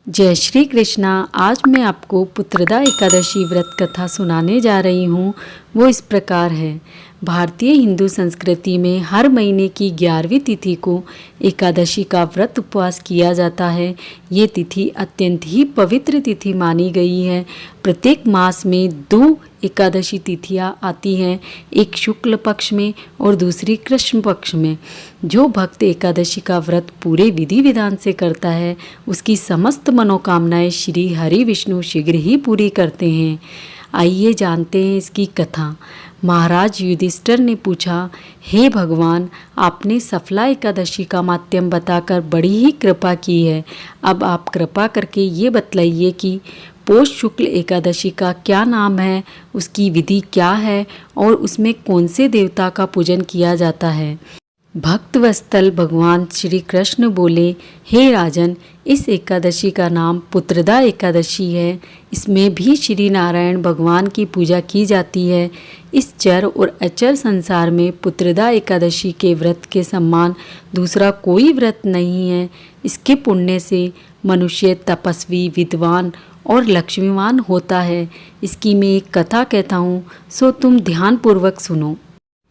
जय श्री कृष्णा। आज मैं आपको पुत्रदा एकादशी व्रत कथा सुनाने जा रही हूँ। वो इस प्रकार है। भारतीय हिंदू संस्कृति में हर महीने की 11वीं तिथि को एकादशी का व्रत उपवास किया जाता है। ये तिथि अत्यंत ही पवित्र तिथि मानी गई है। प्रत्येक मास में 2 एकादशी तिथियां आती हैं, एक शुक्ल पक्ष में और दूसरी कृष्ण पक्ष में। जो भक्त एकादशी का व्रत पूरे विधि विधान से करता है, उसकी समस्त मनोकामनाएं श्री हरि विष्णु शीघ्र ही पूरी करते हैं। आइए जानते हैं इसकी कथा। महाराज युधिष्ठिर ने पूछा, हे भगवान, आपने सफला एकादशी का माध्यम बताकर बड़ी ही कृपा की है। अब आप कृपा करके ये बतलाइए कि पौष शुक्ल एकादशी का क्या नाम है, उसकी विधि क्या है और उसमें कौन से देवता का पूजन किया जाता है। भक्त वत्सल भगवान श्री कृष्ण बोले, हे राजन, इस एकादशी का नाम पुत्रदा एकादशी है। इसमें भी श्री नारायण भगवान की पूजा की जाती है। इस चर और अचर संसार में पुत्रदा एकादशी के व्रत के समान दूसरा कोई व्रत नहीं है। इसके पुण्य से मनुष्य तपस्वी, विद्वान और लक्ष्मीवान होता है। इसकी मैं एक कथा कहता हूँ, सो तुम ध्यानपूर्वक सुनो।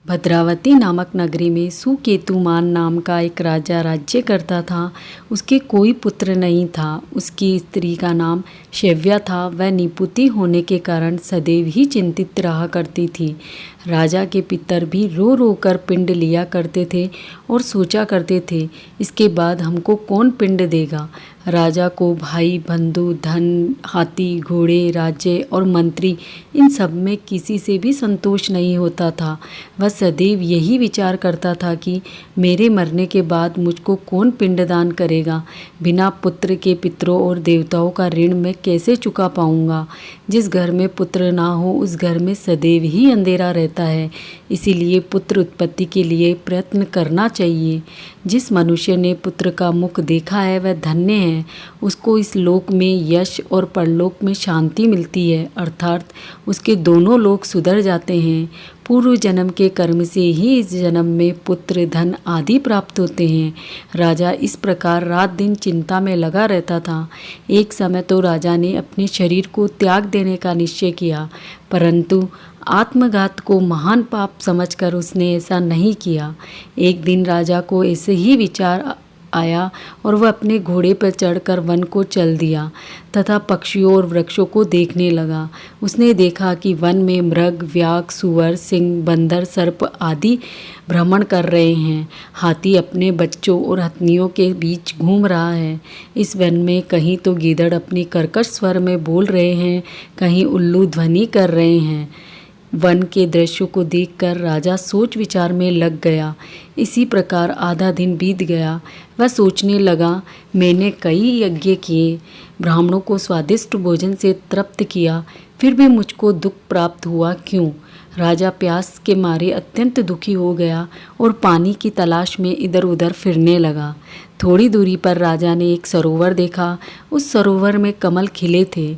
भद्रावती नामक नगरी में सुकेतुमान नाम का एक राजा राज्य करता था। उसके कोई पुत्र नहीं था। उसकी स्त्री का नाम शैव्या था। वह निपुति होने के कारण सदैव ही चिंतित रहा करती थी। राजा के पितर भी रो रो कर पिंड लिया करते थे और सोचा करते थे, इसके बाद हमको कौन पिंड देगा। राजा को भाई, बंधु, धन, हाथी, घोड़े, राज्य और मंत्री, इन सब में किसी से भी संतोष नहीं होता था। वह सदैव यही विचार करता था कि मेरे मरने के बाद मुझको कौन पिंडदान करेगा। बिना पुत्र के पितरों और देवताओं का ऋण मैं कैसे चुका पाऊंगा। जिस घर में पुत्र ना हो उस घर में सदैव ही अंधेरा रहता है। इसीलिए पुत्र उत्पत्ति के लिए प्रयत्न करना चाहिए। जिस मनुष्य ने पुत्र का मुख देखा है वह धन्य है। उसको इस लोक में यश और परलोक में शांति मिलती है, अर्थात उसके दोनों लोक सुधर जाते हैं। पूर्व जन्म के कर्म से ही इस जन्म में पुत्र, धन आदि प्राप्त होते हैं। राजा इस प्रकार रात दिन चिंता में लगा रहता था। एक समय तो राजा ने अपने शरीर को त्याग देने का निश्चय किया, परंतु आत्मघात को महान पाप समझकर उसने ऐसा नहीं किया। एक दिन राजा को ऐसे ही विचार आया और वह अपने घोड़े पर चढ़कर वन को चल दिया तथा पक्षियों और वृक्षों को देखने लगा। उसने देखा कि वन में मृग, व्याघ, सुअर, सिंह, बंदर, सर्प आदि भ्रमण कर रहे हैं। हाथी अपने बच्चों और हथनियों के बीच घूम रहा है। इस वन में कहीं तो गीदड़ अपनी कर्कश स्वर में बोल रहे हैं, कहीं उल्लू ध्वनि कर रहे हैं। वन के दृश्यों को देखकर राजा सोच विचार में लग गया। इसी प्रकार आधा दिन बीत गया। वह सोचने लगा, मैंने कई यज्ञ किए, ब्राह्मणों को स्वादिष्ट भोजन से तृप्त किया, फिर भी मुझको दुख प्राप्त हुआ क्यों। राजा प्यास के मारे अत्यंत दुखी हो गया और पानी की तलाश में इधर उधर फिरने लगा। थोड़ी दूरी पर राजा ने एक सरोवर देखा। उस सरोवर में कमल खिले थे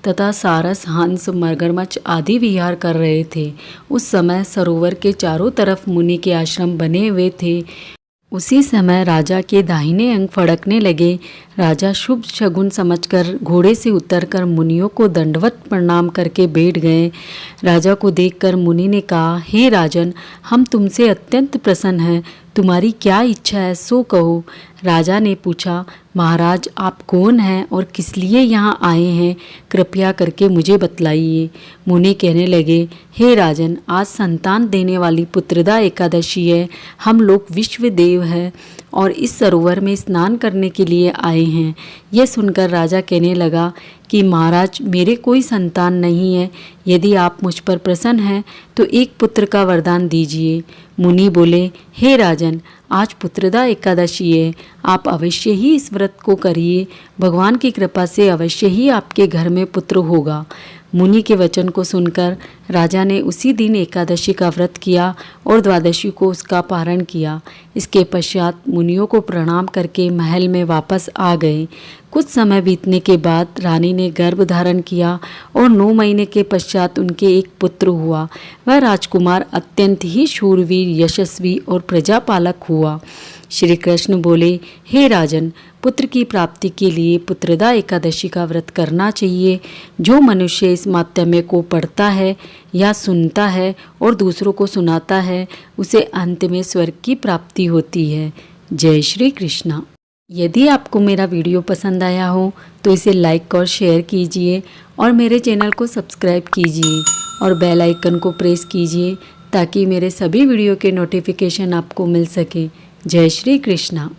तथा सारस, हंस, मगरमच्छ आदि विहार कर रहे थे। उस समय सरोवर के चारों तरफ मुनि के आश्रम बने हुए थे। उसी समय राजा के दाहिने अंग फड़कने लगे। राजा शुभ शगुन समझकर घोड़े से उतरकर मुनियों को दंडवत प्रणाम करके बैठ गए। राजा को देखकर मुनि ने कहा, हे राजन, हम तुमसे अत्यंत प्रसन्न हैं। तुम्हारी क्या इच्छा है सो कहो। राजा ने पूछा, महाराज, आप कौन हैं और किस लिए यहाँ आए हैं, कृपया करके मुझे बतलाइए। मुनि कहने लगे, हे राजन, आज संतान देने वाली पुत्रदा एकादशी है। हम लोग विश्व देव हैं और इस सरोवर में स्नान करने के लिए आए हैं। यह सुनकर राजा कहने लगा कि महाराज, मेरे कोई संतान नहीं है। यदि आप मुझ पर प्रसन्न हैं तो एक पुत्र का वरदान दीजिए। मुनि बोले, हे राजन, आज पुत्रदा एकादशी है। आप अवश्य ही इस व्रत को करिए। भगवान की कृपा से अवश्य ही आपके घर में पुत्र होगा। मुनि के वचन को सुनकर राजा ने उसी दिन एकादशी का व्रत किया और द्वादशी को उसका पारण किया। इसके पश्चात मुनियों को प्रणाम करके महल में वापस आ गए। कुछ समय बीतने के बाद रानी ने गर्भ धारण किया और 9 महीने के पश्चात उनके एक पुत्र हुआ। वह राजकुमार अत्यंत ही शूरवीर, यशस्वी और प्रजापालक हुआ। श्री कृष्ण बोले, हे राजन, पुत्र की प्राप्ति के लिए पुत्रदा एकादशी का व्रत करना चाहिए। जो मनुष्य इस माहात्म्य को पढ़ता है या सुनता है और दूसरों को सुनाता है, उसे अंत में स्वर्ग की प्राप्ति होती है। जय श्री कृष्णा। यदि आपको मेरा वीडियो पसंद आया हो तो इसे लाइक और शेयर कीजिए और मेरे चैनल को सब्सक्राइब कीजिए और बेल आइकन को प्रेस कीजिए ताकि मेरे सभी वीडियो के नोटिफिकेशन आपको मिल सके। जय श्री कृष्णा।